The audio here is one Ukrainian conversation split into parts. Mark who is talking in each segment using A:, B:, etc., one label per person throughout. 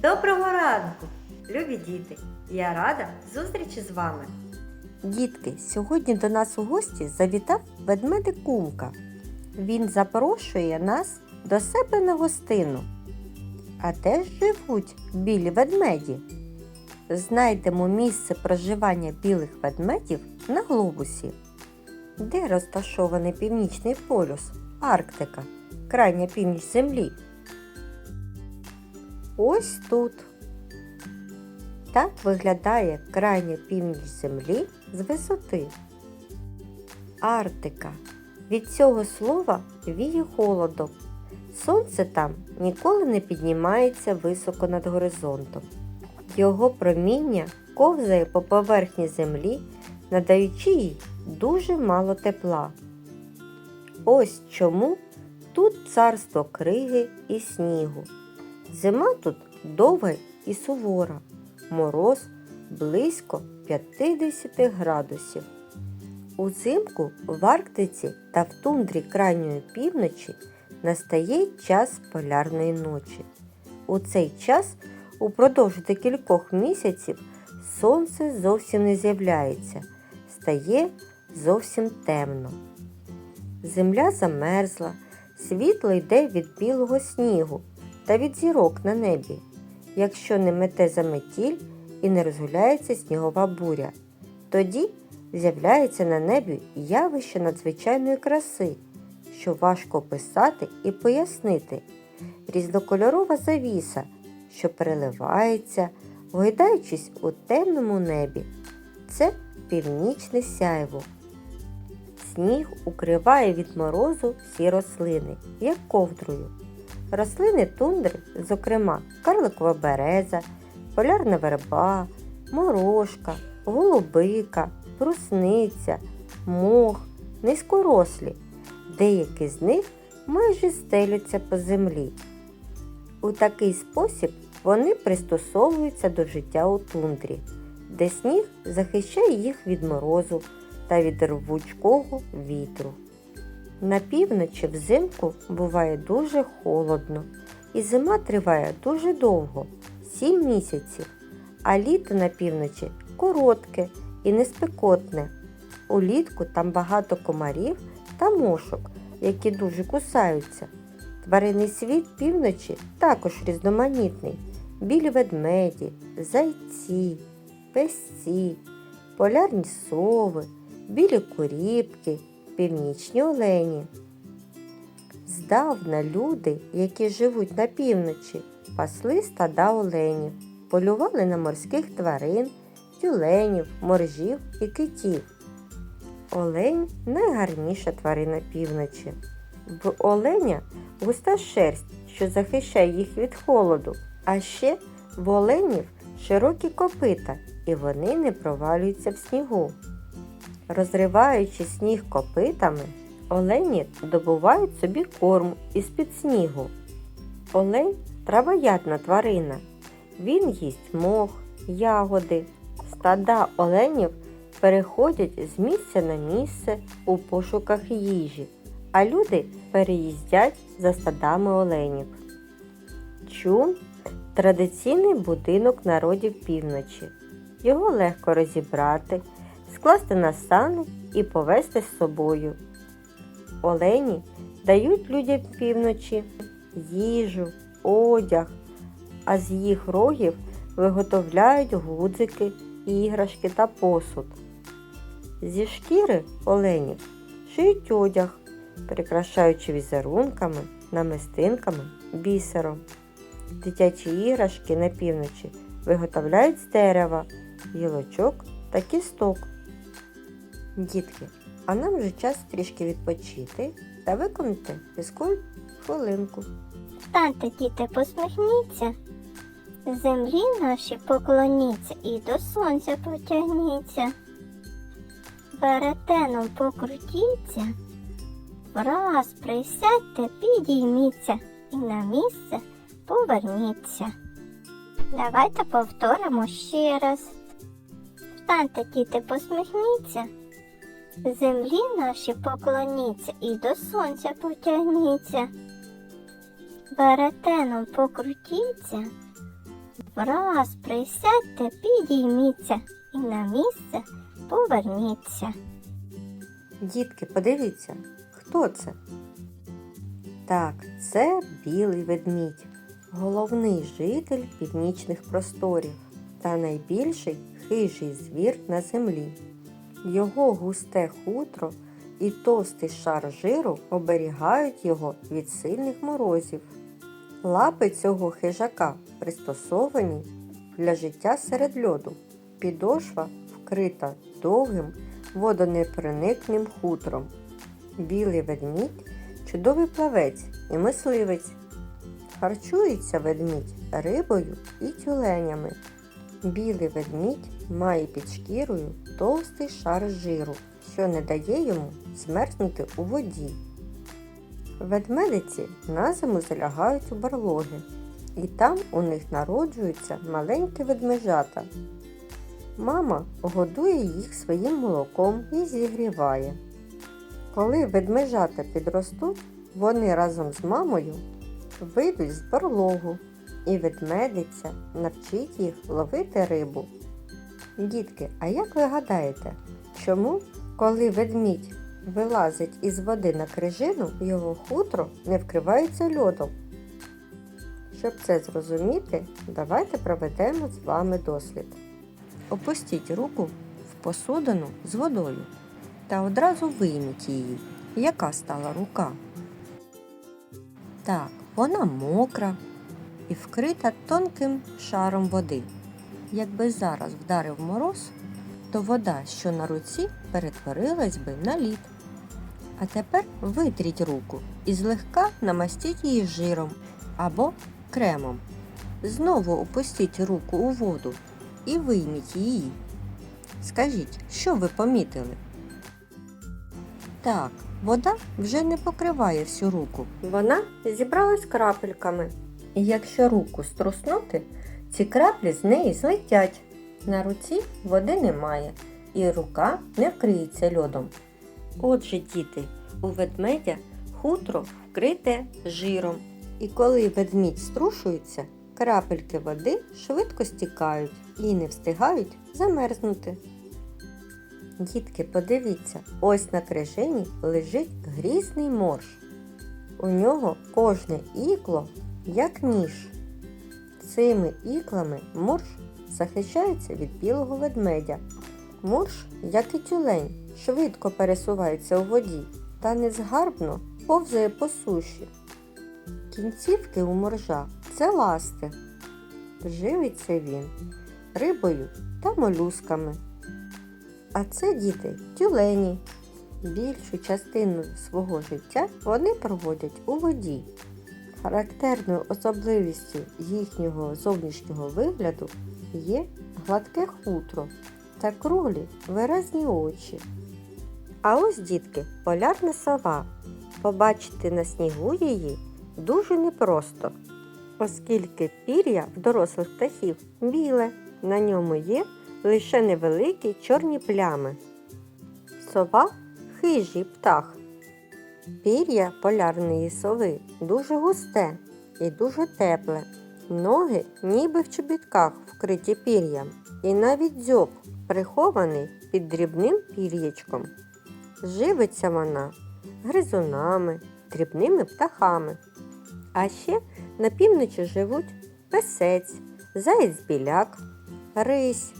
A: Доброго ранку, любі діти! Я рада зустрічі з вами.
B: Дітки, сьогодні до нас у гості завітав ведмедик Кумка. Він запрошує нас до себе на гостину. А де ж живуть білі ведмеді? Знайдемо місце проживання білих ведмедів на глобусі. Де розташований північний полюс, Арктика, крайня північ Землі? Ось тут. Так виглядає крайня північ Землі з висоти. Арктика. Від цього слова віє холодом. Сонце там ніколи не піднімається високо над горизонтом. Його проміння ковзає по поверхні Землі, надаючи їй дуже мало тепла. Ось чому тут царство криги і снігу. Зима тут довга і сувора. Мороз близько 50 градусів. Узимку в Арктиці та в тундрі крайньої півночі настає час полярної ночі. У цей час упродовж декількох місяців сонце зовсім не з'являється, стає зовсім темно. Земля замерзла, світло йде від білого снігу та від зірок на небі, якщо не мете заметіль і не розгуляється снігова буря. Тоді з'являється на небі явище надзвичайної краси, що важко описати і пояснити. Різнокольорова завіса, що переливається, гойдаючись у темному небі. Це північне сяйво. Сніг укриває від морозу всі рослини, як ковдрою. Рослини тундри, зокрема карликова береза, полярна верба, морошка, голубика, брусниця, мох, низькорослі. Деякі з них майже стеляться по землі. У такий спосіб вони пристосовуються до життя у тундрі, де сніг захищає їх від морозу та від рвучкого вітру. На півночі взимку буває дуже холодно, і зима триває дуже довго – 7 місяців, а літо на півночі коротке і неспекотне. Улітку там багато комарів та мошок, які дуже кусаються. Тваринний світ півночі також різноманітний. Білі ведмеді, зайці, песці, полярні сови, білі куріпки, північні олені. Здавна люди, які живуть на півночі, пасли стада оленів, полювали на морських тварин, тюленів, моржів і китів. Олень – найгарніша тварина півночі. В оленя густа шерсть, що захищає їх від холоду, а ще в оленів широкі копита, і вони не провалюються в снігу. Розриваючи сніг копитами, олені добувають собі корм із-під снігу. Олень – травоядна тварина. Він їсть мох, ягоди. Стада оленів переходять з місця на місце у пошуках їжі, а люди переїздять за стадами оленів. Чум – традиційний будинок народів півночі. Його легко розібрати, скласти на сани і повезти з собою. Олені дають людям півночі їжу, одяг, а з їх рогів виготовляють гудзики, іграшки та посуд. Зі шкіри оленів шиють одяг, прикрашаючи візерунками, намистинками, бісером. Дитячі іграшки на півночі виготовляють з дерева, гілочок та кісток. Дітки, а нам вже час трішки відпочити та виконати фізкульт хвилинку.
C: Встаньте, діти, посміхніться, землі наші поклоніться і до сонця потягніться. Веретеном покрутіться, враз присядьте, підійміться і на місце поверніться. Давайте повторимо ще раз. Встаньте, діти, посміхніться, землі наші поклоніться і до сонця потягніться. Веретеном покрутіться, Враз присядьте, підійміться і на місце поверніться.
B: Дітки, подивіться, хто це? Так, це білий ведмідь, головний житель північних просторів та найбільший хижий звір на землі. Його густе хутро і товстий шар жиру оберігають його від сильних морозів. Лапи цього хижака пристосовані для життя серед льоду. Підошва вкрита довгим водонепроникним хутром. Білий ведмідь – чудовий плавець і мисливець. Харчується ведмідь рибою і тюленями. Білий ведмідь має під шкірою товстий шар жиру, що не дає йому змерзнути у воді. Ведмедиці на зиму залягають у барлоги, і там у них народжуються маленькі ведмежата. Мама годує їх своїм молоком і зігріває. Коли ведмежата підростуть, вони разом з мамою вийдуть з барлогу, і ведмедиця навчить їх ловити рибу. Дітки, а як ви гадаєте, чому, коли ведмідь вилазить із води на крижину, його хутро не вкривається льодом? Щоб це зрозуміти, давайте проведемо з вами дослід. Опустіть руку в посудину з водою та одразу вийміть її. Яка стала рука? Так, вона мокра і вкрита тонким шаром води. Якби зараз вдарив мороз, то вода, що на руці, перетворилась би на лід. А тепер витріть руку і злегка намастіть її жиром або кремом. Знову опустіть руку у воду і вийміть її. Скажіть, що ви помітили? Так, вода вже не покриває всю руку. Вона зібралась крапельками. І якщо руку струснути, ці краплі з неї злетять. На руці води немає, і рука не вкриється льодом. Отже, діти, у ведмедя хутро вкрите жиром. І коли ведмідь струшується, крапельки води швидко стікають і не встигають замерзнути. Дітки, подивіться, ось на крижині лежить грізний морж. У нього кожне ікло як ніж. Цими іклами морж захищається від білого ведмедя. Морж, як і тюлень, швидко пересувається у воді та незгарбно повзає по суші. Кінцівки у моржа – це ласти. Живиться він рибою та молюсками. А це, діти, тюлені. Більшу частину свого життя вони проводять у воді. Характерною особливістю їхнього зовнішнього вигляду є гладке хутро та круглі виразні очі. А ось, дітки, полярна сова. Побачити на снігу її дуже непросто, оскільки пір'я в дорослих птахів біле, на ньому є лише невеликі чорні плями. Сова – хижий птах. Пір'я полярної сови дуже густе і дуже тепле. Ноги ніби в чобітках вкриті пір'ям, і навіть дзьоб прихований під дрібним пір'ячком. Живиться вона гризунами, дрібними птахами. А ще на півночі живуть песець, заєць-біляк, рись,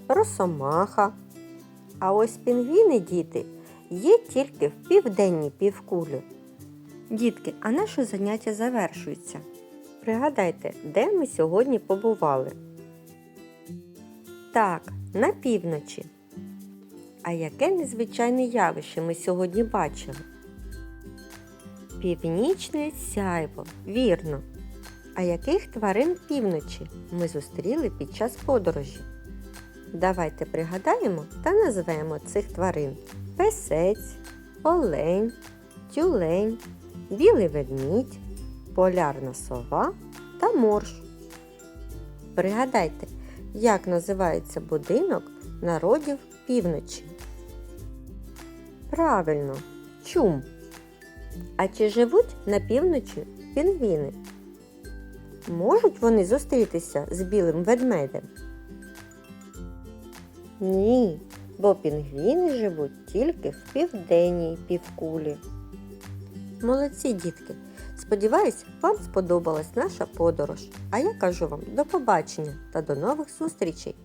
B: росомаха. А ось пінгвіни, діти, є тільки в південній півкулі. Дітки, а наше заняття завершується. Пригадайте, де ми сьогодні побували? Так, на півночі. А яке незвичайне явище ми сьогодні бачили? Північне сяйво, вірно. А яких тварин півночі ми зустріли під час подорожі? Давайте пригадаємо та назвемо цих тварин. Песець, олень, тюлень, білий ведмідь, полярна сова та морж. Пригадайте, як називається будинок народів півночі? Правильно, чум. А чи живуть на півночі пінгвіни? Можуть вони зустрітися з білим ведмедем? Ні, бо пінгвіни живуть тільки в південній півкулі. Молодці, дітки! Сподіваюсь, вам сподобалась наша подорож. А я кажу вам до побачення та до нових зустрічей!